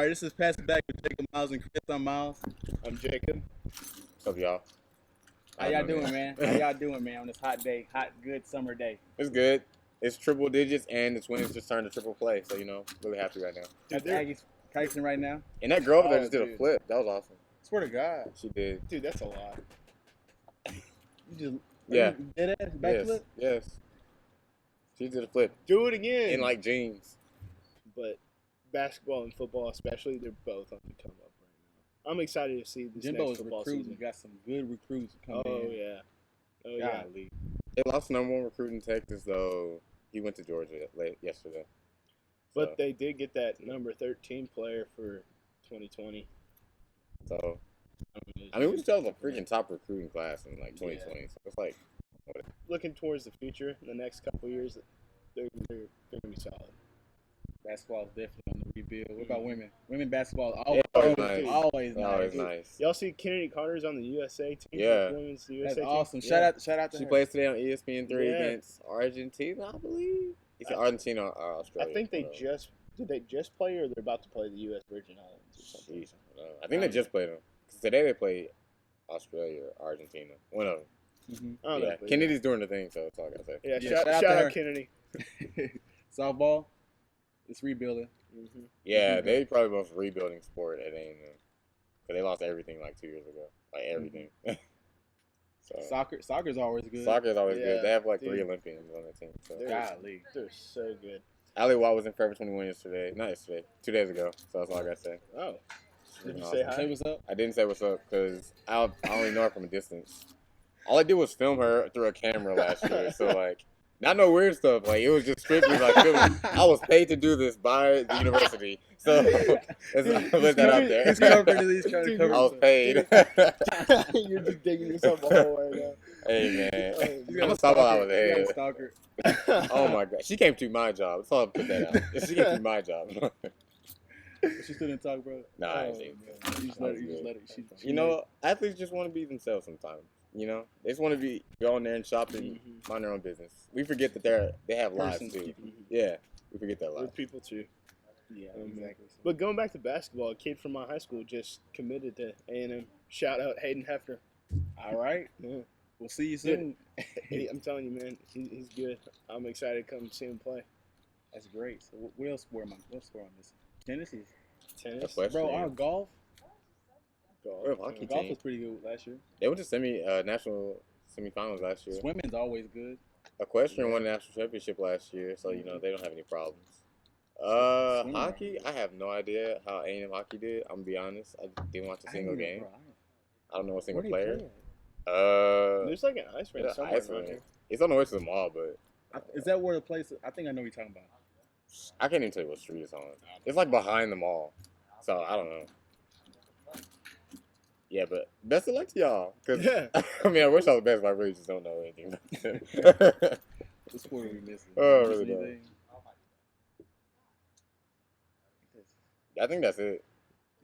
right, this is Pass It Back with Jacob Miles and Chris. I'm Miles. I'm Jacob. What's up, y'all? How y'all doing, man? How y'all doing, man, on this hot day? Hot, good summer day. It's good. It's triple digits, and the Twins just turned to triple play. So, really happy right now. Dude, the Aggies practicing right now. And that girl over there Oh, just did a dude. flip. That was awesome. Swear to God. She did. Dude, that's a lot. You just Yeah. Did it? Backflip? Yes. She did a flip Do it again. in like jeans. But basketball and football, especially, they're both on the come up right now. I'm excited to see this Jimbo next is football recruiting. season. Got some good recruits coming Oh in. yeah. Oh yeah. Golly. They lost number one recruit in Texas, though. He went to Georgia yesterday. But So- they did get that number 13 player for 2020. So, we still have a freaking top recruiting class in like 2020. So it's like, Looking towards the future, the next couple years, they're going to be solid. Basketball is definitely on the rebuild. What about women? Women basketball is Yeah, always, nice. always nice. always nice. Y'all see Kennedy Carter's on the USA team? Yeah. Women's USA That's team? awesome. Yeah. Shout out to She her. plays today on ESPN3 Yeah. against Argentina, I believe. It's Argentina or Australia. I think they whatever. did they just play or they're about to play the U.S. Virgin Islands or something? Jeez, I think they just played them. 'Cause today they play Australia or Argentina. One of them. Mhm. I don't know. Yeah, but Kennedy's doing the thing, so that's all I gotta say. Yeah, Yeah, shout shout out to out her. Kennedy. Softball, it's rebuilding. Mm-hmm. Yeah, they probably the most rebuilding sport at A&M. Because they lost everything like 2 years ago. Like everything. So Soccer's always good. soccer is always Yeah, good. They have like 3 dude. Olympians on their team. So. Golly. They're so good. Ali Watt was in Forever 21 yesterday. Not yesterday. 2 days ago. So that's all I gotta say. Oh, did you Awesome. say Say hi? what's up. I didn't say what's up because I only know her from a distance. All I did was film her through a camera last year. So, like, not no weird stuff. Like, it was just strictly like filming. I was paid to do this by the university. So, let's put that out there. He's covering. He's trying to Dude, cover. I was himself. paid. You're just digging yourself a hole right now. Hey, man. He's I'm got a stop while I was He's got a ahead. stalker. Oh, my God. She came through my job. That's all I'll put that out. She came through my job. She still didn't talk, bro. Nah, I ain't man. seen You just let it. She You know, athletes just want to be themselves sometimes. You know, they just want to go in there and shop and Mhm. mind their own business. We forget that they have lives Persons, too. people. Yeah, we forget that We're life. people too. Yeah, Mhm. exactly. But going back to basketball, a kid from my high school just committed to A&M. Shout out Hayden Hefner. All right. Yeah. We'll see you soon. I'm telling you, man, he's good. I'm excited to come see him play. That's great. So what else sport am I? What sport am I missing? Tennis is. Tennis, That's what- Bro, our golf. We're a hockey Golf team. was pretty good last year. They went to national semifinals last year. Swimming's always good. Equestrian won the national championship last year, so they don't have any problems. Swimming. Hockey, I have no idea how A&M hockey did. I'm gonna be honest. I didn't watch a single game. I don't know a single player. There's like an ice rink Yeah, somewhere ice around rink. here. It's on the way to the mall, but Is that where the place? I think I know what you're talking about. I can't even tell you what street it's on. It's like behind the mall, so I don't know. Yeah, but best of luck to y'all. Cause Yeah. I mean, I wish I was best, but I really just don't know anything. What sport are we missing? Oh, Missing really don't. anything? I think that's it.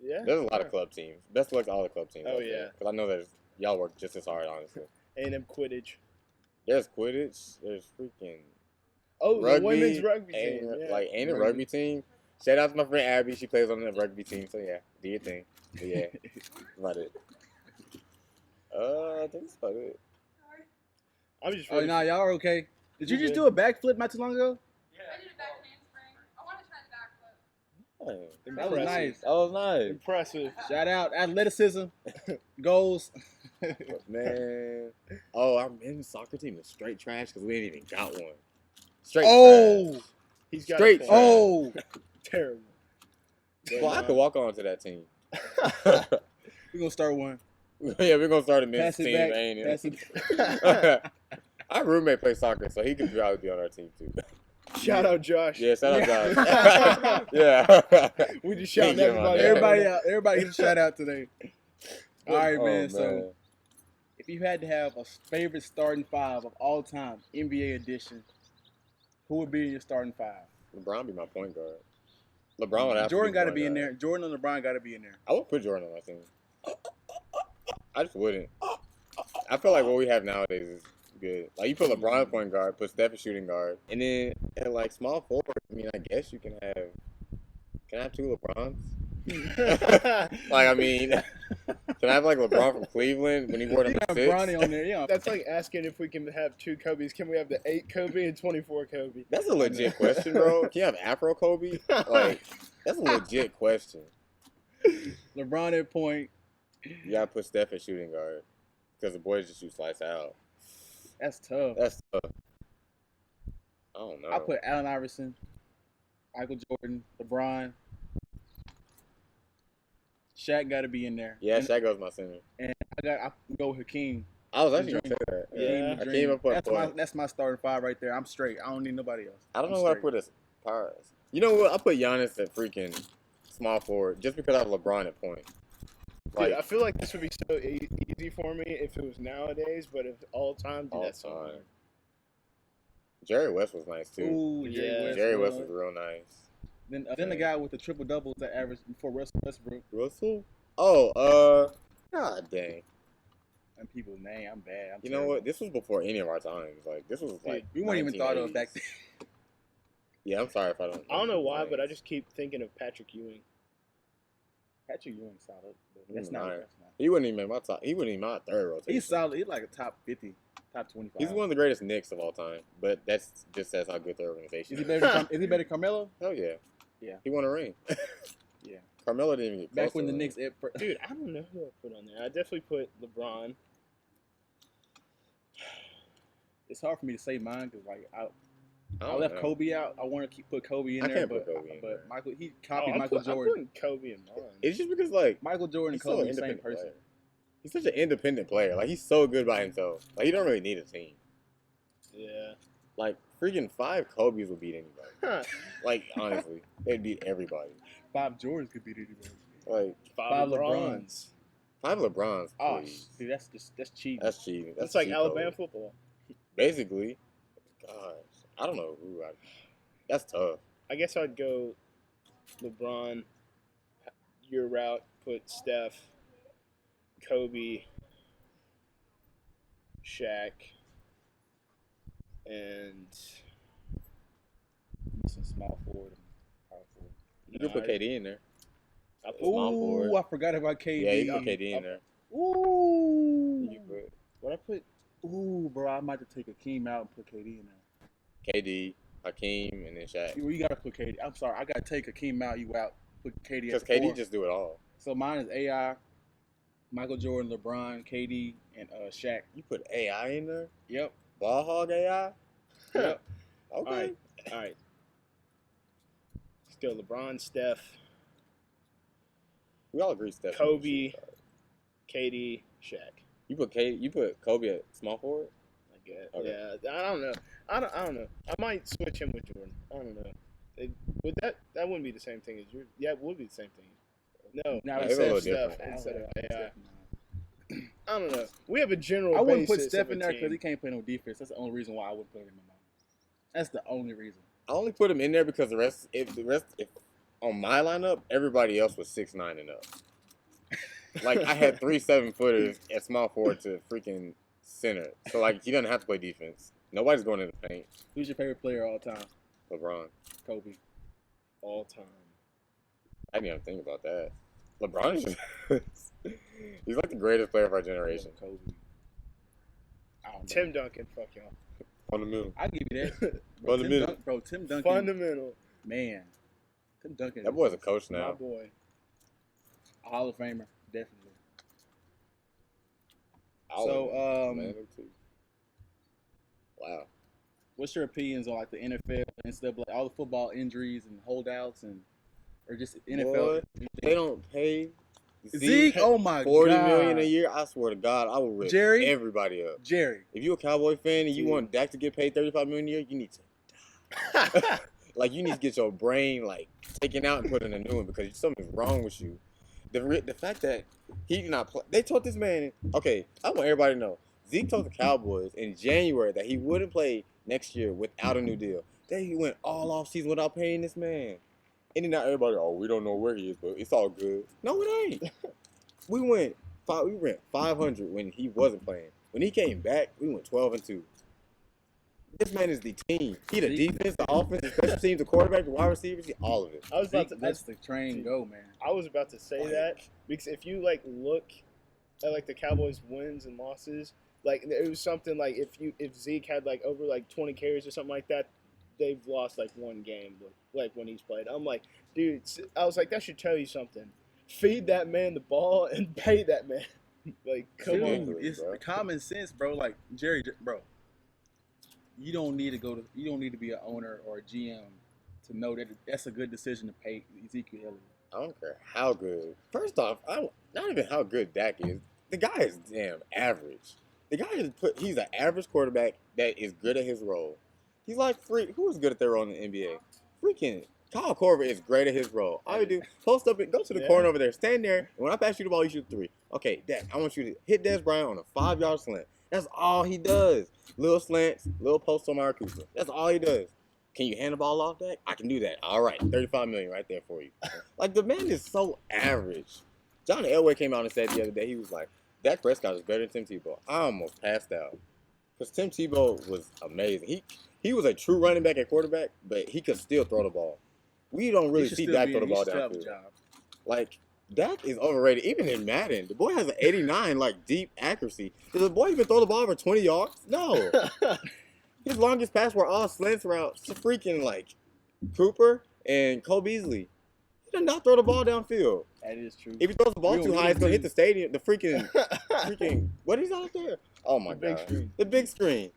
Yeah. There's a lot of club teams. Best of luck to all the club teams. Oh, yeah. Because I know y'all work just as hard, honestly. A&M Quidditch. There's Quidditch. There's freaking Oh, rugby. the women's rugby ain't- team. Yeah. Like, ain't a Rugby. rugby team. Shout out to my friend Abby. She plays on the rugby team. So, yeah, do your thing. But, yeah, about it. I think that's about it. I'm just Oh, ready. nah, y'all are okay. Did you You just good? do a backflip not too long ago? I did a back handspring. I want to try the backflip. Hey, That was Impressive. nice. that was nice. Impressive. Shout out athleticism, goals. Man. Oh, our men's soccer team is straight trash because we ain't even got one. Straight Oh, He's got Straight a point. oh, Terrible. trash. Well, I could walk on to that team. we're gonna start one. Yeah, we're going to start a men's Pass it team, back. ain't Pass it? Our roommate plays soccer, so he could probably be on our team, too. Shout out Josh. Yeah, shout out Josh. Yeah. We just shouting Can't get him on everybody. there. Everybody out. Everybody get a shout out today. All right, Oh, man. So, if you had to have a favorite starting five of all time, NBA edition, who would be in your starting five? LeBron be my point guard. LeBron would have Jordan got got to be in there. Jordan and LeBron got to be in there. I would put Jordan on my team. I just wouldn't. I feel like what we have nowadays is good. Like, you put LeBron at point guard, put Steph at shooting guard, and then at, like, small forward, I mean, I guess you can have two LeBrons. Like, I mean, can I have like LeBron from Cleveland when he wore them You got 6? Bronny on there, yeah. That's like asking if we can have 2 Kobe's. Can we have the 8 Kobe and 24 Kobe? That's a legit question, bro. Can you have Afro Kobe? Like, that's a legit question. LeBron at point. You gotta put Steph at shooting guard because the boys just shoot slice out. That's tough. That's tough. I don't know. I put Allen Iverson, Michael Jordan, LeBron. Shaq got to be in there. Yeah, and, Shaq goes my center. and I go with Hakeem. I was actually gonna say that. Yeah. Hakeem up at point. That's my starting 5 right there. I'm straight. I don't need nobody else. I don't I'm know where I straight. put his powers. You know what? I put Giannis at freaking small forward just because I have LeBron at point. Dude, Like I feel like this would be so easy for me if it was nowadays, but if all time, dude, all that's so time. hard. Jerry West was nice too. Ooh, Yeah. Jerry West was real nice. Then the guy with the triple doubles that averaged before Russell Westbrook. Russell? Oh, god dang. And people's name, I'm bad. You know what? This was before any of our times. Like this was like We weren't even thought of 1980s. back then. Yeah, I'm sorry if I don't. I don't know why, but I just keep thinking of Patrick Ewing. Patrick Ewing solid. But He's that's not. nice. That's not. He wouldn't even make my top. He wouldn't even my third rotation. He's solid. He's like a top 50, top 25. He's one of the greatest Knicks of all time. But that's just says how good their organization Is he is. better? Is he better than Carmelo? Hell yeah. Yeah. He won a ring. Yeah. Carmelo didn't even get close Back when to the a Knicks, Dude, I don't know who I put on there. I definitely put LeBron. it's hard for me to say mine because like I don't left know. Kobe out. I want to put Kobe in I there, can't but put Kobe in there. Michael he Oh, copied I'm Michael I'm Jordan. putting Kobe in mine. It's just because like Michael Jordan and he's so Kobe the same independent person. player. He's such an independent player. Like he's so good by himself. Like he don't really need a team. Yeah. Like freaking 5 Kobe's would beat anybody. Huh. Like honestly, they'd beat everybody. 5 Jordans could beat anybody. Like 5 LeBrons. LeBrons. 5 LeBrons. Oh, Please. see, that's cheating. That's cheating. That's like cheat Alabama code. football. Basically. Gosh, I don't know who. That's tough. I guess I'd go LeBron. Your route, put Steph, Kobe, Shaq, and Some small forward and power forward. You could put KD in there. I put Small Ooh, forward. I forgot about KD. Yeah, you put KD in there. Ooh. You put what I put. Ooh, bro, I might have to take Akeem out and put KD in there. KD, Hakeem, and then Shaq. You gotta put KD. I'm sorry, I gotta take Akeem out. You out. Put KD Because at the KD 4. just do it all. So mine is AI, Michael Jordan, LeBron, KD, and Shaq. You put AI in there? Yep. Ball hog AI? Yep. Okay. All right. Let's go LeBron, Steph, We all agree Steph. Kobe, KD, Shaq. You put Kobe at small forward? I guess. Okay. Yeah, I don't know. I don't know. I might switch him with Jordan. I don't know. Would that wouldn't be the same thing as yours? Yeah, it would be the same thing. No, Now it's a instead little of Steph different. instead of AI. Steph, I don't know. We have a general. I wouldn't put basis Steph of a in there team. because he can't play no defense. That's the only reason why I wouldn't put him in my mind. That's the only reason. I only put him in there because if on my lineup, everybody else was 6'9" and up. Like I had 3 7-footers at small forward to freaking center. So like he doesn't have to play defense. Nobody's going in the paint. Who's your favorite player of all time? LeBron. Kobe. all time. I didn't even think about that. LeBron is just he's like the greatest player of our generation. Kobe. I don't know. Tim Duncan, fuck y'all. Fundamental. I give you that. Fundamental. Tim Duncan. Fundamental. Man. Tim Duncan. That boy's a coach My now. boy. a Hall of Famer, definitely. I'll So, man, too. Wow. what's your opinions on like the NFL and stuff, like all the football injuries and holdouts and or just NFL? Boy, they don't pay Zeke, oh my $40 god, million a year. I swear to God, I will rip Jerry? everybody up. Jerry. If you're a Cowboy fan and you Dude. want Dak to get paid $35 million a year, you need to like you need to get your brain like taken out and put in a new one because something's wrong with you. The fact that he did not play, they told this man. Okay, I want everybody to know. Zeke told the Cowboys in January that he wouldn't play next year without a new deal. Then he went all off season without paying this man. And then now everybody, oh, we don't know where he is, but it's all good. No, it ain't. We went 500 when he wasn't playing. When he came back, we went 12-2. This man is the team. He the Zeke- defense, the offense, the special teams, the quarterback, the wide receivers, he all of it. I was about Zeke to. lets the train go, man. I was about to say that because if you like look at like the Cowboys' wins and losses, like it was something like if Zeke had like over like 20 carries or something like that, they've lost like one game like when he's played. I'm like, dude, I was like that should tell you something. Feed that man the ball and pay that man. Like, come Dude, on. Ridiculous, it's bro. common sense, bro. Like Jerry, bro. You don't need to go to. You don't need to be an owner or a GM to know that that's a good decision to pay Ezekiel Elliott. I don't care how good. First off, not even how good Dak is. The guy is damn average. The guy he's an average quarterback that is good at his role. He's like who is good at their role in the NBA? Freaking Kyle Korver is great at his role. All you do, post up and go to the Yeah. corner over there, stand there, and when I pass you the ball, you shoot 3. Okay, Dak, I want you to hit Dez Bryant on a 5-yard slant. That's all he does. Little slants, little post on Amari Cooper. That's all he does. Can you hand the ball off, Dak? I can do that. All right, $35 million right there for you. Like, the man is so average. John Elway came out and said the other day, he was like, Dak Prescott is better than Tim Tebow. I almost passed out. Because Tim Tebow was amazing. He was a true running back at quarterback, but he could still throw the ball. We don't really He should see still Dak be- throw the he ball should still have a downfield. job. Like, Dak is overrated. Even in Madden, the boy has an 89, like, deep accuracy. Does the boy even throw the ball over 20 yards? No. His longest pass were all slants routes to freaking, like, Cooper and Cole Beasley. He did not throw the ball downfield. That is true. If he throws the ball We don't too high, need it's going to him hit the stadium. The freaking, what is out there? Oh, my The big God. screen. The big screen.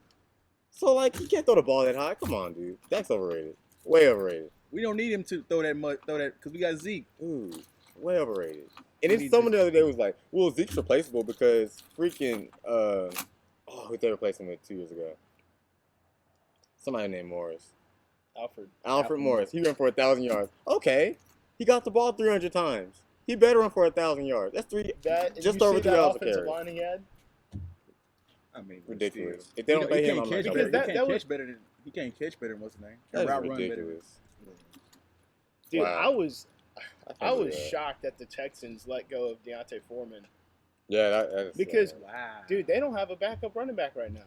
So, like, he can't throw the ball that high. Come on, dude. Dak's overrated. Way overrated. We don't need him to throw that much. Throw that because we got Zeke. Ooh, way overrated. And We then need someone to- the other day was like, well, Zeke's replaceable because freaking, who they replaced him with 2 years ago? Somebody named Morris. Alfred Morris. He ran for 1,000 yards. Okay. He got the ball 300 times. He better run for 1,000 yards. That's just over 3,000 offensive carries. line he had. I mean, but Ridiculous. still. If they don't He pay him, can't I'm not catch gonna better. pay He him. that can't was- catch better than. He can't catch better than what's his name? That's Route run better. ridiculous. Dude, Wow. I was can't believe that. shocked that the Texans let go of Deontay Foreman. Yeah, that's Because- Wow, Dude, they don't have a backup running back right now.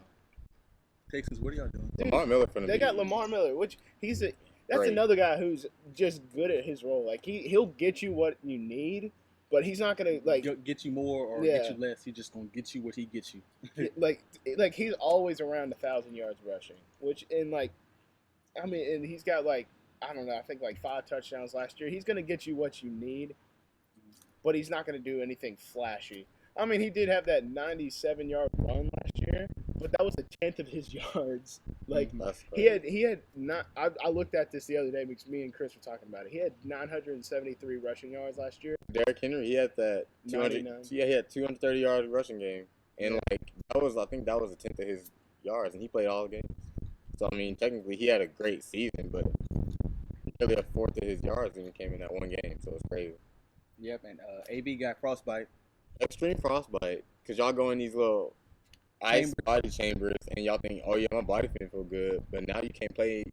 Texas, what are y'all doing? Lamar Miller finna They be- got Lamar Miller, which that's Great. another guy who's just good at his role. Like he'll get you what you need, but he's not gonna like Get you more or Yeah. get you less. He's just gonna get you what he gets you. like he's always around 1,000 yards rushing, which and he's got like I don't know, I think like 5 touchdowns last year. He's gonna get you what you need, but he's not gonna do anything flashy. I mean, he did have that 97-yard run last year, but that was a tenth of his yards. Like That's he had not. I looked at this the other day because me and Chris were talking about it. He had 973 rushing yards last year. Derrick Henry, he had that 200. 99. Yeah, he had 230 yard rushing game, and like I think that was a tenth of his yards, and he played all the games. So I mean, technically, he had a great season, but nearly a fourth of his yards even came in that one game. So it's crazy. Yep, and AB got frostbite. Extreme frostbite, cause y'all go in these little ice Chambers. body chambers, and y'all think, oh yeah, my body feel good, but now you can't play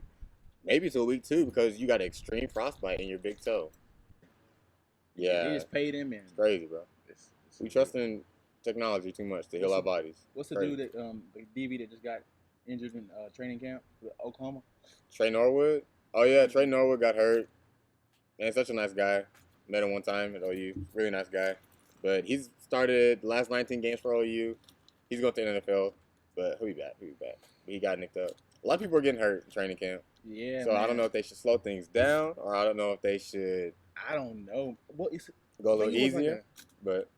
maybe till week 2 because you got extreme frostbite in your big toe. Yeah, They it's just paid him and crazy, bro. it's We trust in technology too much to heal our bodies. What's the Crazy. dude that the DB that just got injured in training camp with Oklahoma? Trey Norwood? Oh yeah, Trey Norwood got hurt. Man, such a nice guy. Met him one time at OU. Really nice guy. But he's started the last 19 games for OU. He's going to the NFL, but he'll be back. He got nicked up. A lot of people are getting hurt in training camp. Yeah. So I man. don't know if they should slow things down or I don't know if they should I don't know. What is? go a little He was like easier. But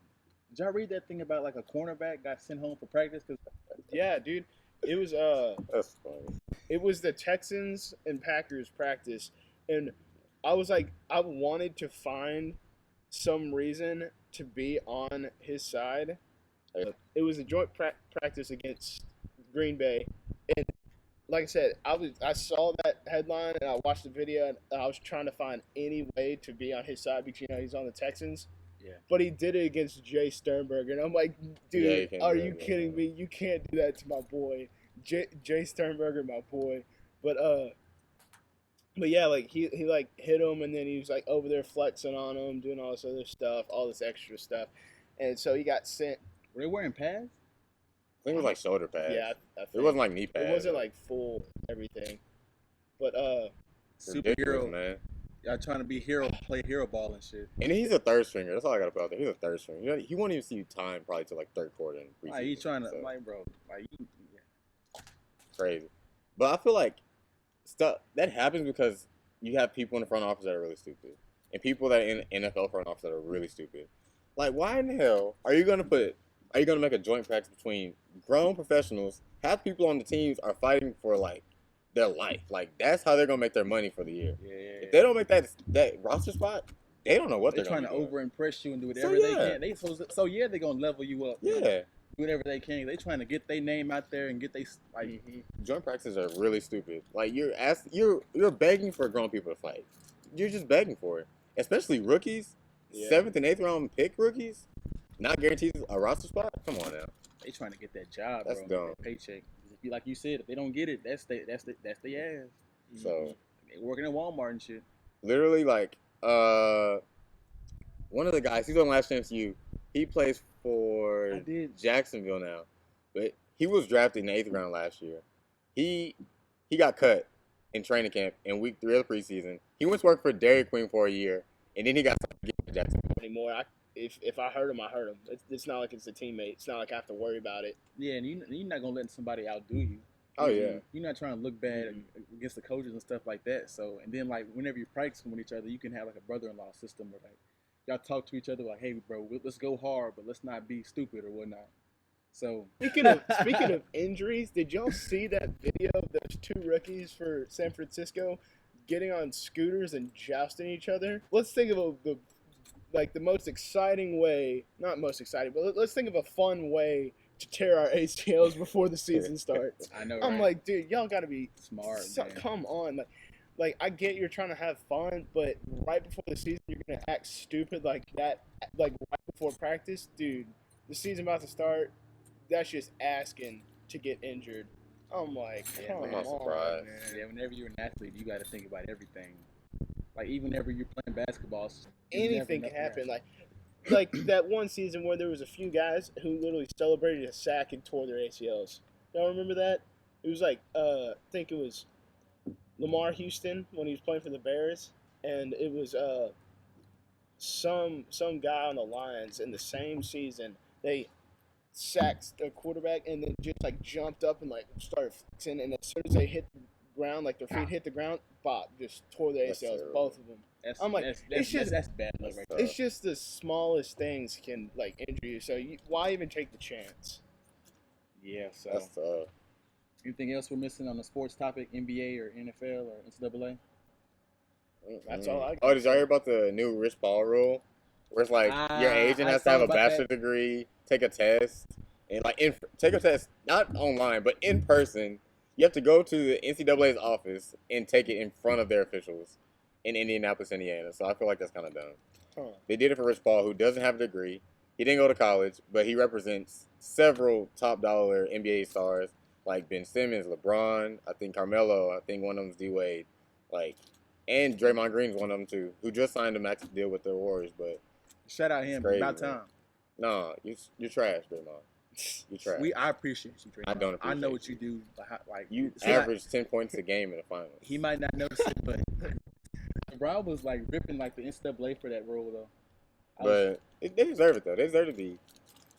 Did y'all read that thing about like a cornerback got sent home for practice? Cause Yeah, dude. It was that's funny. it was the Texans and Packers practice, and I was like, I wanted to find some reason to be on his side. It was a joint practice against Green Bay, and like I said, I saw that headline and I watched the video, and I was trying to find any way to be on his side because he's on the Texans. Yeah. But he did it against Jay Sternberger, and I'm like, Yeah, you dude, can't are do you that, kidding man. me? You can't do that to my boy, Jay Sternberger, my boy. But yeah, like he like hit him, and then he was like over there flexing on him, doing all this other stuff, all this extra stuff, and so he got sent. were they wearing pads? think it was like shoulder pads. Yeah, I think. It wasn't like knee pads. It wasn't like full everything. But It's ridiculous, Superhero. man. Y'all trying to be hero, play hero ball and shit. And he's a third stringer. That's all I got to put out there. He's a third stringer. You know, he won't even see time probably till like third quarter in preseason. Like, he's trying to, so, like, bro, like, yeah. crazy. But I feel like stuff that happens because you have people in the front office that are really stupid, and people that are in NFL front office that are really stupid. Like, why in the hell are you gonna make a joint practice between grown professionals? Half people on the teams are fighting for like their life. Like, that's how they're gonna make their money for the year. Yeah. If they don't make that roster spot, they don't know what They're they're trying to gonna over impress you and do whatever So, they yeah. can. They're gonna level you up. do. man. Yeah, Do whatever they can. They trying to get their name out there and get they like. mhm. joint practices are really stupid. Like you're begging for grown people to fight. You're just begging for it, especially rookies, Yeah. 7th and 8th round pick rookies, not guaranteed a roster spot. Come on now. They trying to get that job, That's bro. dumb. That paycheck. Like you said, if they don't get it, that's the ass. So They working at Walmart and shit. literally, like one of the guys, he's on Last Chance U. He plays for I did. Jacksonville now, but he was drafted in the 8th round last year. He got cut in training camp in week 3 of the preseason. He went to work for Dairy Queen for a year, and then he got signed again to Jacksonville. Anymore. If I hurt him, I hurt him. It's not like it's a teammate. It's not like I have to worry about it. Yeah, and you're not gonna let somebody outdo you. Oh yeah. You're not trying to look bad against the coaches and stuff like that. So, and then like whenever you practice with each other, you can have like a brother-in-law system where like y'all talk to each other like, hey, bro, let's go hard, but let's not be stupid or whatnot. So Speaking of injuries, did y'all see that video of those 2 rookies for San Francisco getting on scooters and jousting each other? Let's think of the most exciting way, not most exciting, but let's think of a fun way to tear our ACLs before the season starts. I know. I'm right? like, dude, y'all gotta be smart. Man. come on, like I get you're trying to have fun, but right before the season you're gonna act stupid like that, like right before practice, dude. The season about to start. That's just asking to get injured. I'm like, Yeah, come I'm not on, surprised. man. Yeah, whenever you're an athlete, you got to think about everything. Like even whenever you're playing basketball, you Anything never can know. happen. Like that one season where there was a few guys who literally celebrated a sack and tore their ACLs. Y'all remember that? It was like I think it was Lamar Houston when he was playing for the Bears, and it was some guy on the Lions in the same season. They sacked a quarterback and then just like jumped up and like started flexing, and as soon as they hit the ground, like their feet hit the ground, bop, just tore their That's ACLs, terrible. both of them. That's, I'm like, that's bad luck right there. It's just the smallest things can like injure you. So why even take the chance? Yeah. So That's tough. anything else we're missing on the sports topic, NBA or NFL or NCAA? That's all I got. Oh, did y'all hear about the new Rich Paul rule? Where it's like your agent I has to have saw a about bachelor that. degree, take a test, and like take a test not online but in person. You have to go to the NCAA's office and take it in front of their officials in Indianapolis, Indiana. So I feel like that's kind of dumb. Huh. They did it for Rich Paul, who doesn't have a degree. He didn't go to college, but he represents several top dollar NBA stars like Ben Simmons, LeBron, I think Carmelo, I think one of them's D Wade, like, and Draymond Green's one of them too, who just signed a max deal with the Warriors. But Shout out him. crazy, About man. time. no, you're trash, Draymond. You trash. I appreciate you. Draymond. I don't I know appreciate what you do. Like You see, averaged 10 points a game in the finals. he might not notice it, but LeBron was like ripping like the NCAA for that role though. But they deserve it though. They deserve to be.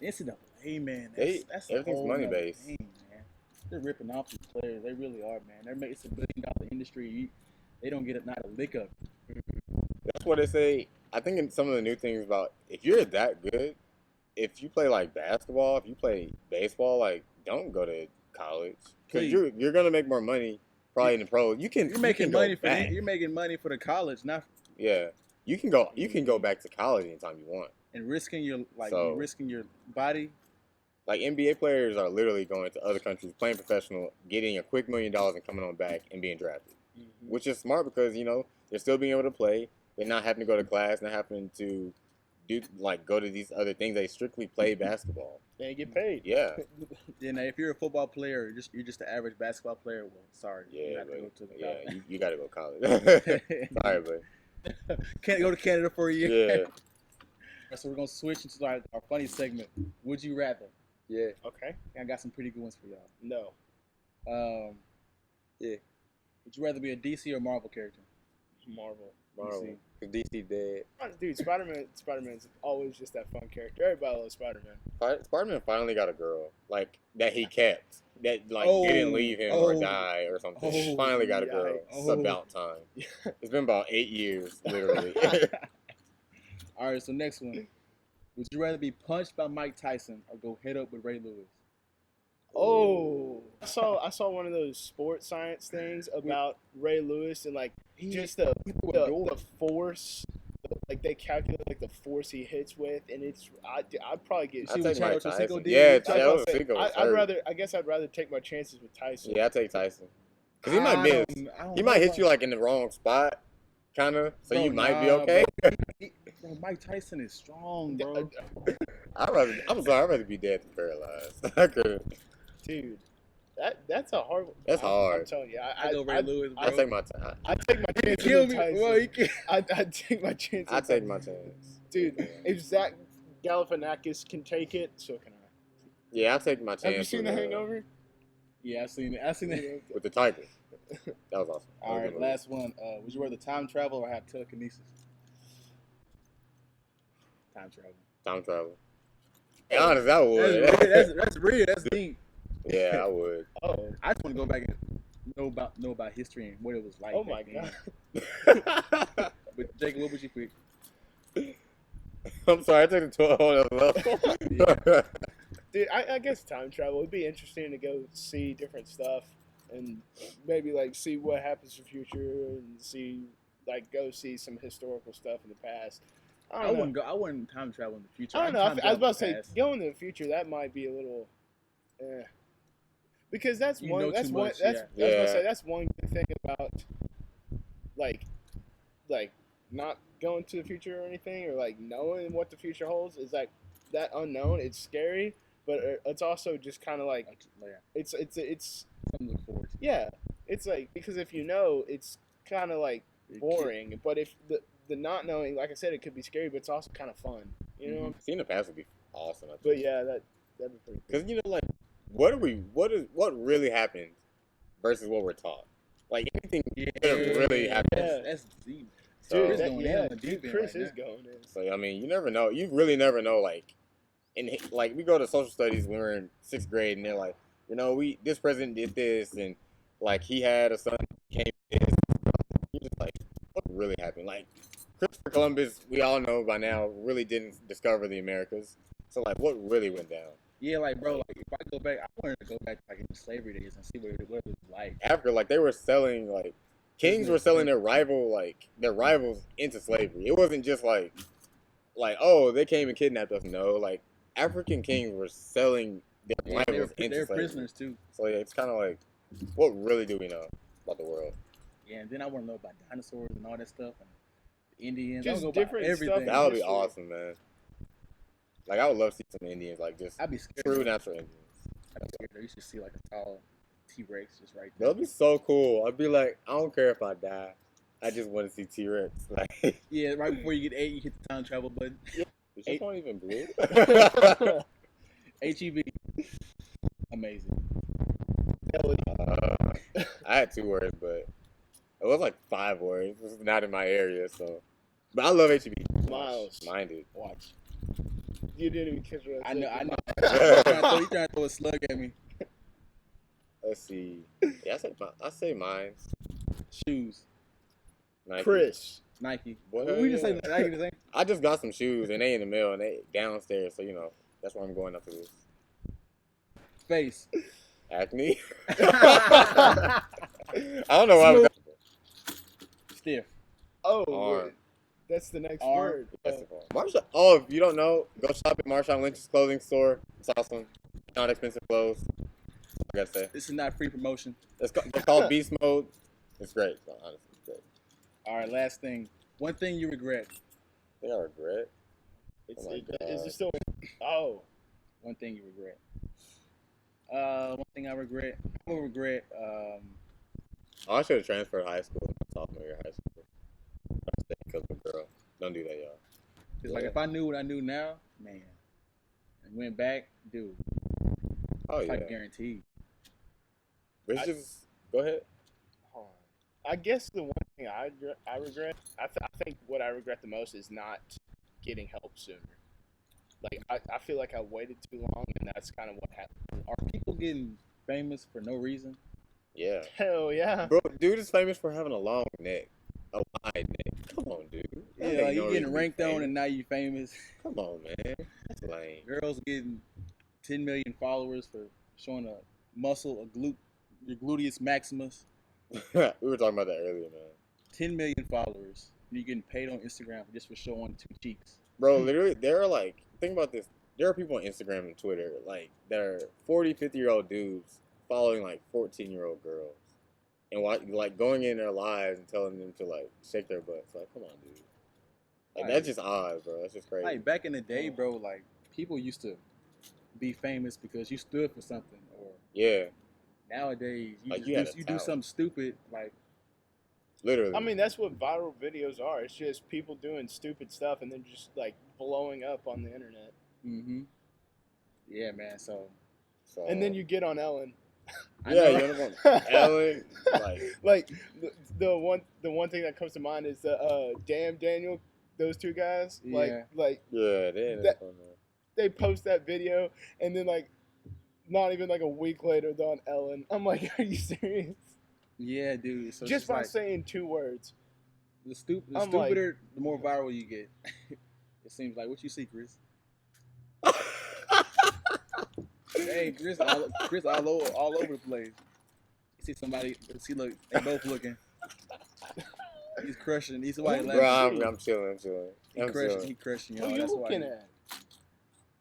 NCAA, man, that's a everything's whole money nother based. thing, man. They're ripping off these players. They really are, man. They're making it's a $1 billion industry. They don't get not a lick of it. That's what they say. I think in some of the new things about if you're that good, if you play like basketball, if you play baseball, like don't go to college because Please. you're gonna make more money probably in the pros. You're making money for back. you're making money for the college, not Yeah, you can go back to college anytime you want. and risking your So- risking your body. Like NBA players are literally going to other countries, playing professional, getting a quick $1 million and coming on back and being drafted, which is smart because they're still being able to play. They're not having to go to class, not having to go to these other things. They strictly play basketball. They get paid. Yeah, You know, if you're a football player, you're just an average basketball player. Well, sorry, you yeah, have to go but, to the yeah. You got to go to college. Sorry, but Can't go to Canada for a year. yeah. So we're gonna switch into our funny segment. Would you rather? Yeah. Okay. I got some pretty good ones for y'all. No. Yeah. Would you rather be a DC or Marvel character? Marvel. Marvel. Cause DC dead. Dude, Spider-Man's always just that fun character. Everybody loves Spider-Man. Spider-Man finally got a girl, like that he kept, that like Oh, didn't leave him or oh, die or something. oh, Finally got a girl. yikes. It's Oh. about time. It's been about 8 years, literally. All right, so next one. Would you rather be punched by Mike Tyson or go head up with Ray Lewis? Oh, I saw one of those sports science things about Ray Lewis and like just the force, like they calculate like the force he hits with, and I'd probably get. See I'd what take Mike Chad Ochocinco Tyson. did? Yeah, Chad Chad Ochocinco was I'd hurt. rather. I guess I'd rather take my chances with Tyson. Yeah, I take Tyson. Cause he might miss. He might hit you like in the wrong spot, kind of. So Bro, you might be nah, okay. Bro, Mike Tyson is strong, bro. I'm sorry. I'd rather be dead than paralyzed. I couldn't. Dude, that's a hard. That's hard. I'm telling you, I go Ray Lewis, bro. I take my time. I'd take my He chances killed with me, Tyson. bro. He killed. I'd take my chances. I take my chance. Dude, if Zach Galifianakis can take it, so can I. Yeah, I take my chance. Have you seen The with, Hangover? Yeah, I seen it. I seen it. with the tiger. That was awesome. That All was a right, good movie. last one. Would you rather time travel or have telekinesis? Time travel. Time travel. Be honest, I would. That's real. That's deep. Yeah, I would. Oh, I just want to go back and know about history and what it was like. oh my back god. then. But Jacob, what would you pick? I'm sorry, I took it to a whole other level. Dude, I guess time travel would be interesting to go see different stuff and maybe like see what happens in the future and see like go see some historical stuff in the past. I don't know. wouldn't go. I wouldn't time travel in the future. I don't know. I'd time I was about to travel in say the past. going in the future that might be a little, because that's You one. know That's too one. much, That's yeah. I was about to Yeah. say that's one good thing about like not going to the future or anything or like knowing what the future holds is like that unknown. It's scary, but it's also just kind of like Yeah, it's something to look forward to. yeah. It's like because if you know, it's kind of like boring. But if the not knowing, like I said, it could be scary, but it's also kind of fun. You know. Mhm. Seeing the past would be awesome. I think. But yeah, that'd be pretty cool. Because you know, like, what really happened versus what we're taught. Like anything could really happen. Yeah. That's deep. So, Chris That- going yeah, in on the deep end Chris right is now. going in. so I mean, you never know. You really never know. Like, like we go to social studies when we're in 6th grade, and they're like, you know, this president did this, and like he had a son who became this. You're just like, what really happened? Like Christopher Columbus, we all know by now, really didn't discover the Americas. So like, what really went down? Yeah, like bro, like if I go back, I wanted to go back like in slavery days and see what it was like. Africa, like they were selling like kings were selling their rivals into slavery. It wasn't just like oh they came and kidnapped us. No, like African kings were selling their Yeah, they were, rivals into they were slavery. prisoners too. So yeah, it's kind of like, what really do we know about the world? Yeah, and then I want to know about dinosaurs and all that stuff and the Indians. Just I wanna go about different stuff. everything. That would be history. awesome, man. Like I would love to see some Indians, like just I'd be scared. true natural Indians. I'd be scared. You should see like a tall T-Rex just right there. That would be so cool. I'd be like, I don't care if I die. I just want to see T-Rex. Like, Yeah, right before you get 8, you hit the time travel button. is your phone even blue? HEB. Amazing. I had 2 words, but it was like 5 words. This is not in my area, so. But I love HEB. Miles. Minded. Watch. You didn't even catch what I know. said. You trying to throw a slug at me. Let's see. Yeah, I say mine. Shoes. Nike. Chris. Nike. Well, We just yeah. say Nike the same. I just got some shoes and they in the mail and they downstairs, so you know that's where I'm going after this. Face. Acne. I don't know why. Stiff. Oh, Arm. wait. That's the next Arm. word. Marshall. Oh, if you don't know, go shop at Marshawn Lynch's clothing store. It's awesome. Not expensive clothes. I gotta say, This is not free promotion. it's called Beast Mode. It's great. So, honestly, it's great. All right, last thing. One thing you regret. I think I regret. It's, Oh my is God. it still? Oh, One thing you regret. One thing I regret. I will regret. Oh, I should have transferred high school sophomore year of high school. I stayed because of a girl. Don't do that, y'all. Cause like if I knew what I knew now, man, and went back, dude, Oh It's yeah. like guaranteed. Bitches, go ahead. Hold on. I guess the one thing I regret, I think what I regret the most is not getting help sooner. Like I feel like I waited too long, and that's kind of what happened. Are people getting famous for no reason? Yeah. Hell yeah. Bro, dude is famous for having a long neck. A wide neck. Come on, dude. That Yeah, ain't you no reason getting to be ranked on famous. and now you famous. Come on, man. That's lame. Girls getting 10 million followers for showing a muscle, your gluteus maximus. We were talking about that earlier, man. 10 million followers. You getting paid on Instagram just for showing 2 cheeks. Bro, literally, there are like, think about this. There are people on Instagram and Twitter, like, that are 40, 50-year-old dudes following, like, 14-year-old girls. And, like, going in their lives and telling them to, like, shake their butts. Like, come on, dude. Like, that's just odd, bro. That's just crazy. Like back in the day, bro, like people used to be famous because you stood for something. Or Yeah, nowadays, Like, you had a you do talent. something stupid, like literally. I mean, that's what viral videos are. It's just people doing stupid stuff and then just like blowing up on the internet. mm-hmm. Yeah, man. So So, And then you get on Ellen. I yeah, know- you know, Ellen, like, Like the one thing that comes to mind is the Damn Daniel, those two guys. Yeah. Like yeah, they ended up on there. they post that video and then like not even like a week later they're on Ellen. I'm like, are you serious? yeah, dude. So Just it's by like, saying 2 words. the I'm like- stupider, the more viral you get. It seems like. What you see, Chris? Hey, Chris, all over the place. You see somebody? See, look, they both looking. He's crushing. He's why he Bro, laughing. I'm chilling. He I'm crushing. chilling. He crushing Who y'all. you That's why looking at?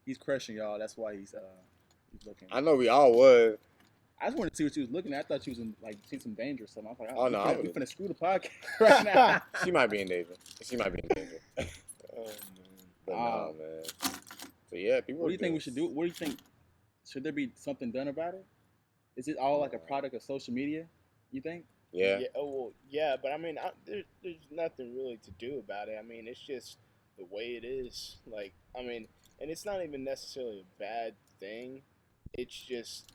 he's crushing y'all. That's why he's looking. I know we all was. I just wanted to see what she was looking at. I thought she was in like seeing some danger or something. I was like, Oh, no, I we would've- finna screw the podcast right now. She might be in danger. She might be in danger. Oh, man. But no, man. So yeah, people. What do you think we should do? What do you think? Should there be something done about it? Is it all like a product of social media? You think? Yeah. Well, yeah, but I mean, there's nothing really to do about it. I mean, it's just the way it is. Like, I mean, and it's not even necessarily a bad thing. It's just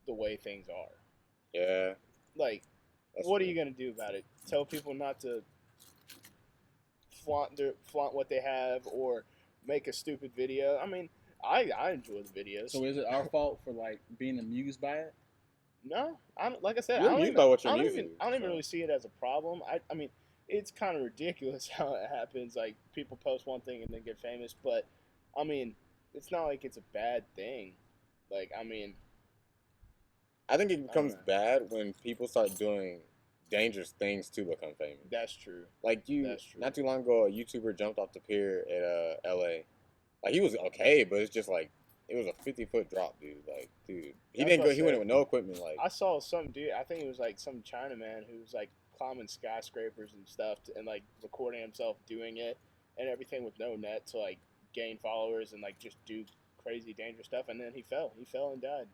the way things are. Yeah. Like, That's what are true. you gonna do about it? Tell people not to flaunt what they have or make a stupid video. I mean, I enjoy the videos. So is it our fault for like being amused by it? No, I don't, like I said, You're I don't amused even, by what you're I don't amused even, to, I don't even so. really see it as a problem. I mean, it's kind of ridiculous how it happens. Like people post one thing and then get famous, but I mean, it's not like it's a bad thing. Like I mean, I think it becomes know. bad when people start doing dangerous things to become famous. that's true. Like That's true. not too long ago, a YouTuber jumped off the pier at L.A. Like he was okay, but it's just like it was a 50-foot drop, dude. Like, dude, he That's didn't what go. I He went said. in with no equipment. Like, I saw some dude. I think it was like some Chinaman who was like climbing skyscrapers and stuff, and like recording himself doing it and everything with no net to like gain followers and like just do crazy dangerous stuff. And then he fell. He fell and died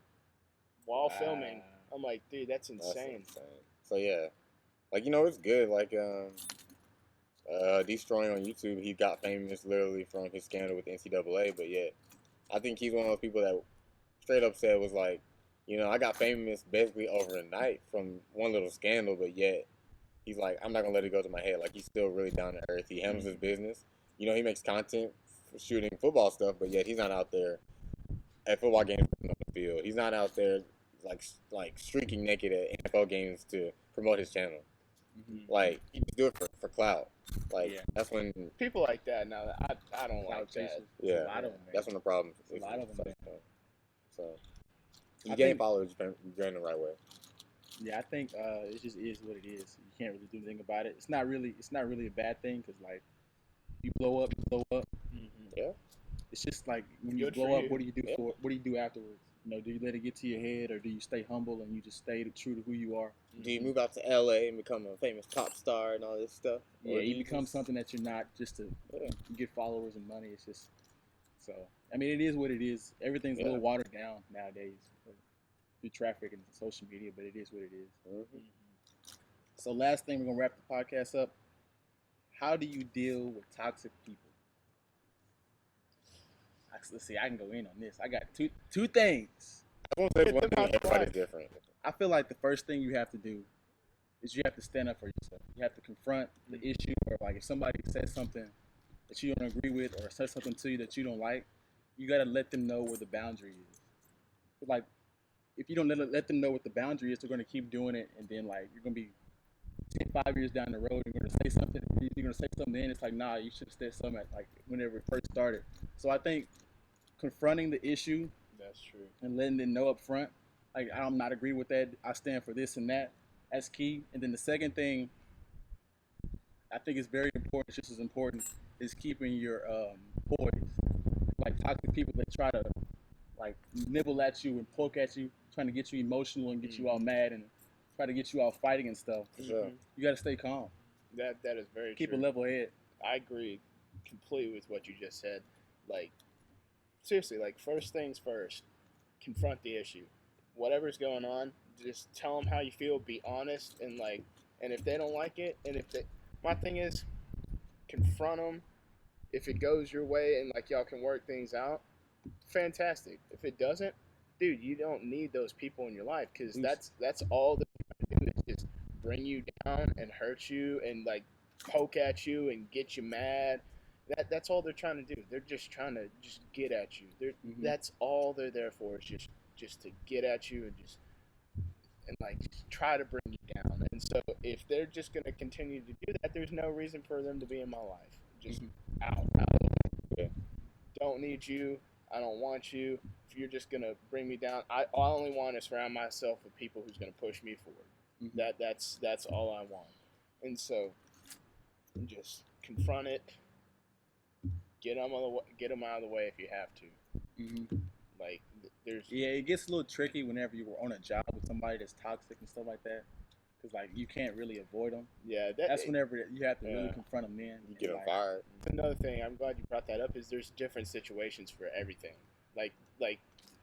while filming. I'm like, dude, that's that's insane. So yeah, like it's good. Like Destroying on YouTube, he got famous literally from his scandal with the NCAA, but yet I think he's one of those people that straight up said was like, I got famous basically overnight from one little scandal, but yet he's like, I'm not gonna let it go to my head. Like he's still really down to earth. He handles his business. He makes content for shooting football stuff, but yet he's not out there at football games on the field. He's not out there like streaking naked at NFL games to promote his channel. Mm-hmm. Like he just do it for clout. Like Yeah. that's when People like that now. I don't like that. yeah, a lot of them, that's when the problem. There's a lot of them, man. So I you gain think- followers, you gain the right way. Yeah, I think it just is what it is. You can't really do anything about it. It's not really a bad thing because like you blow up. Mhm. Yeah. It's just like when you Good blow for up, you. what do you do Yeah. what do you do afterwards? Do you let it get to your head, or do you stay humble and you just stay true to who you are? Do you move out to LA and become a famous pop star and all this stuff? Yeah, Or do you become just- something that you're not just to Yeah. get followers and money. It's just so. I mean, it is what it is. Everything's a Yeah. little watered down nowadays through traffic and social media, but it is what it is. Mhm. So, last thing, we're gonna wrap the podcast up. How do you deal with toxic people? Let's see. I can go in on this. I got two things. I won't say Get one them thing. out the Everybody's life. different. I feel like the first thing you have to do is you have to stand up for yourself. You have to confront the issue, or like if somebody says something that you don't agree with, or says something to you that you don't like, you gotta let them know where the boundary is. Like if you don't let them know what the boundary is, they're gonna keep doing it, and then like you're gonna be 5 years down the road, you're gonna say something. You're gonna say something, then it's like, nah, you should have said something at, like whenever it first started. So I think confronting the issue That's true. and letting them know up front, like I'm not agree with that. I stand for this and that. That's key. And then the second thing I think is very important, just as important, is keeping your poise. Like toxic people that try to like nibble at you and poke at you, trying to get you emotional and get you all mad and try to get you all fighting and stuff. For sure. You gotta stay calm. That is very Keep true. a level head. I agree completely with what you just said. Like, seriously, like, first things first, confront the issue. Whatever's going on, just tell them how you feel, be honest, and, like, and if they don't like it, and if they, my thing is, confront them. If it goes your way and, like, y'all can work things out, fantastic. If it doesn't, dude, you don't need those people in your life, because that's all they're trying to do is just bring you down and hurt you and, like, poke at you and get you mad. That's all they're trying to do. They're just trying to just get at you. That's all they're there for, is just to get at you and just try to bring you down. And so if they're just gonna continue to do that, there's no reason for them to be in my life. Just out. Yeah. Don't need you. I don't want you. If you're just gonna bring me down, I only want to surround myself with people who's gonna push me forward. That's all I want. And so just confront it. Get them out of the way if you have to. Like, there's Yeah, it gets a little tricky whenever you're on a job with somebody that's toxic and stuff like that, because like you can't really avoid them. That's whenever you have to really confront them. Then You get them like, fired. another thing. I'm glad you brought that up. Is there's different situations for everything. Like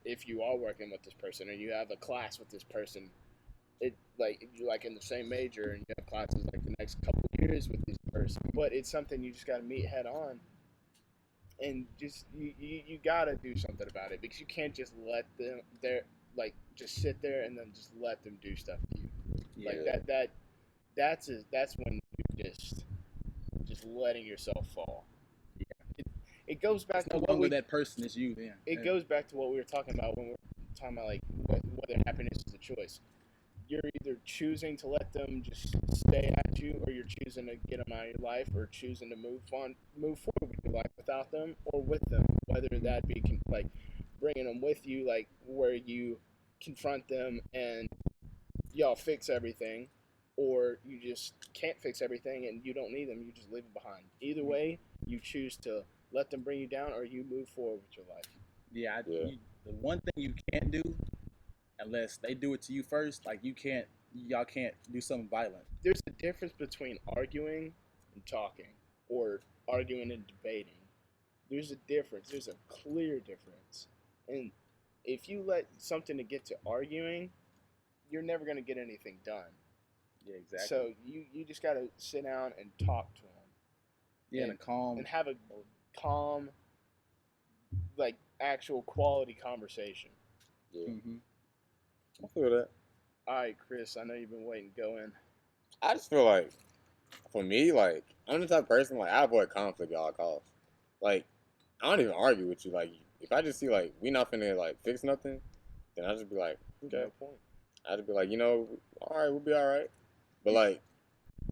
if you are working with this person or you have a class with this person, it like you're like in the same major and you have classes like the next couple of years with this person, but it's something you just got to meet head on. And just you gotta do something about it, because you can't just let them just sit there and then just let them do stuff to you. That's when you're just letting yourself fall. It goes back it's to no what longer that person is you. Then it goes back to what we were talking about when we were talking about like whether happiness is a choice. You're either choosing to let them just stay at you, or you're choosing to get them out of your life, or choosing to move forward with your life without them or with them. Whether that be like bringing them with you, like where you confront them and y'all fix everything, or you just can't fix everything and you don't need them, you just leave them behind. Either way, you choose to let them bring you down, or you move forward with your life. The one thing you can't do, unless they do it to you first, like y'all can't do something violent. There's a difference between arguing and talking, or arguing and debating. There's a difference. There's a clear difference. And if you let something to get to arguing, you're never going to get anything done. Yeah, exactly. So you just got to sit down and talk to them. Yeah, and have a calm, like actual quality conversation. Yeah. I feel that. All right, Chris, I know you've been waiting to go in. I just feel like, for me, like, I'm the type of person, like, I avoid conflict at all costs. Like, I don't even argue with you. Like, if I just see, like, we not finna, like, fix nothing, then I just be like, okay. No point. I just be like, all right, we'll be all right. But, like,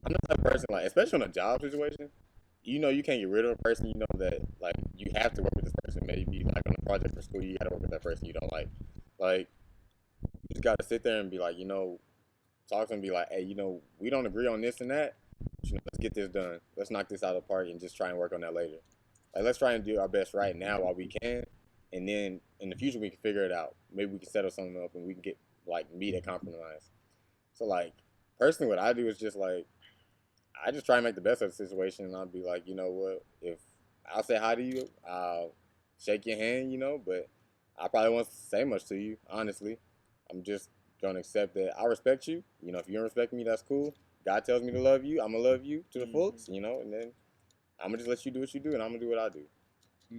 I'm the type of person, like, especially in a job situation, you can't get rid of a person, that, like, you have to work with this person. Maybe, like, on a project for school, you gotta work with that person you don't like. Like, you just gotta sit there and be like, talk to them and be like, hey, we don't agree on this and that. But, let's get this done. Let's knock this out of the park and just try and work on that later. Like, let's try and do our best right now while we can. And then in the future, we can figure it out. Maybe we can settle something up and we can get, like, meet a compromise. So, like, personally, what I do is just, like, I just try and make the best of the situation. And I'll be like, you know what? If I'll say hi to you, I'll shake your hand, but I probably won't say much to you, honestly. I'm just going to accept that I respect you. If you don't respect me, that's cool. God tells me to love you. I'm going to love you to the fullest, and then I'm going to just let you do what you do, and I'm going to do what I do.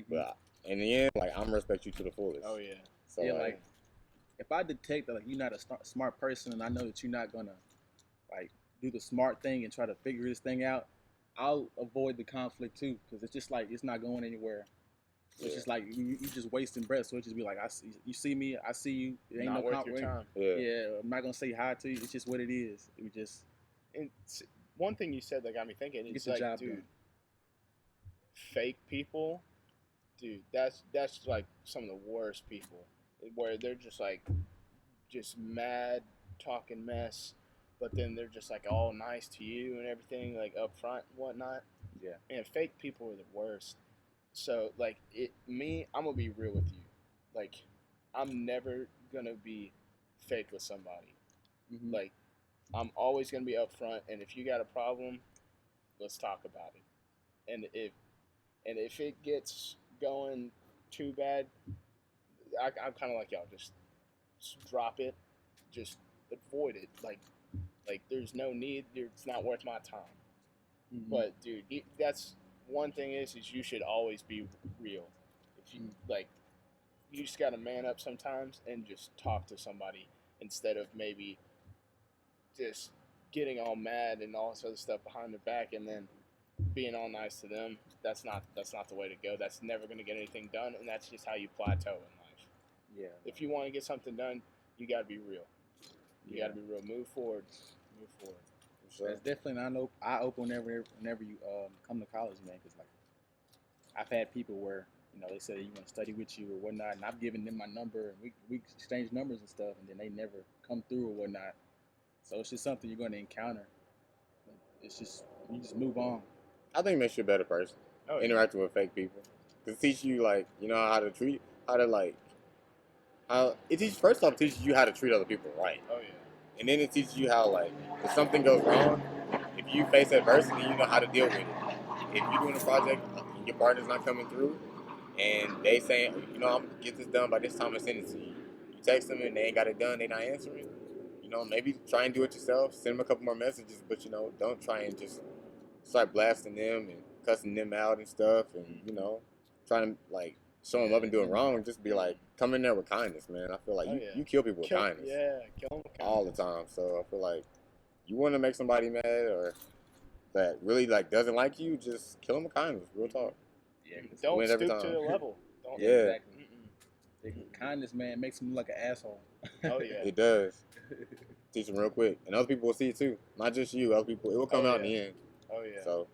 But in the end, like, I'm going to respect you to the fullest. Oh, yeah. So, yeah, like if I detect that like you're not a smart person, and I know that you're not gonna like do the smart thing and try to figure this thing out, I'll avoid the conflict too, because it's just like it's not going anywhere. It's just like you just wasting breath. So it just be like, you see me, I see you. It ain't Not no worth your time. Yeah, I'm not gonna say hi to you. It's just what it is. We just And one thing you said that got me thinking get is the like, job dude, done. fake people, dude, that's like some of the worst people, where they're just mad, talking mess, but then they're just like all nice to you and everything, like up front and whatnot. Yeah. And fake people are the worst. So like I'm gonna be real with you. Like, I'm never gonna be fake with somebody. Mm-hmm. Like, I'm always gonna be upfront, and if you got a problem, let's talk about it. And if it gets going too bad, I'm kind of like y'all. Just drop it. Just avoid it. Like there's no need. It's not worth my time. Mm-hmm. But dude, that's one thing is you should always be real. If you like, you just gotta man up sometimes and just talk to somebody instead of maybe just getting all mad and all this other stuff behind their back and then being all nice to them. That's not the way to go. That's never gonna get anything done, and that's just how you plateau in life. Yeah. If you want to get something done, you gotta be real. You gotta be real. Move forward. Move forward. That's definitely an eye opener whenever you come to college, man. Because like I've had people where they say you want to study with you or whatnot, and I've given them my number, and we exchange numbers and stuff, and then they never come through or whatnot. So it's just something you're going to encounter. It's just you just move on. I think it makes you a better person. Interacting with fake people, because it teaches you how to treat, first off teaches you how to treat other people right. Oh yeah. And then it teaches you how, if something goes wrong, if you face adversity, you know how to deal with it. If you're doing a project, your partner's not coming through, and they saying, I'm going to get this done by this time and send it to you. You text them and they ain't got it done, they not answering. Maybe try and do it yourself, send them a couple more messages, but, don't try and just start blasting them and cussing them out and stuff and, trying to, show them up and doing wrong. Just be come in there with kindness, man. I feel like you kill people with kindness. Yeah, kill them with kindness. All the time. So I feel like you want to make somebody mad or that really doesn't like you, just kill them with kindness. Real talk. Yeah. Don't stoop to the level. Don't. Yeah. Exactly. Kindness, man, makes them look like an asshole. Oh yeah. It does. Teach them real quick, and other people will see it too. Not just you. Other people, it will come out in the end. Oh yeah. So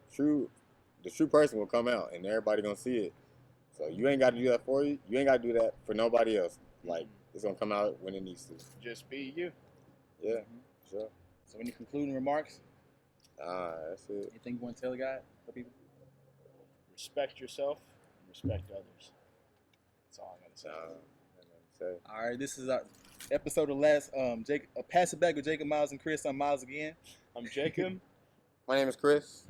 the true person will come out, and everybody gonna see it. So you ain't got to do that for you. You ain't got to do that for nobody else. It's gonna come out when it needs to. Just be you. Yeah, sure. So any concluding remarks? That's it. Anything you want to tell the people? Respect yourself. Respect others. That's all I gotta say. All right, this is our episode of last. Pass it back with Jacob, Miles, and Chris. I'm Miles again. I'm Jacob. My name is Chris.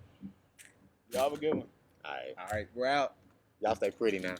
Y'all have a good one. All right. All right, we're out. Y'all stay pretty now.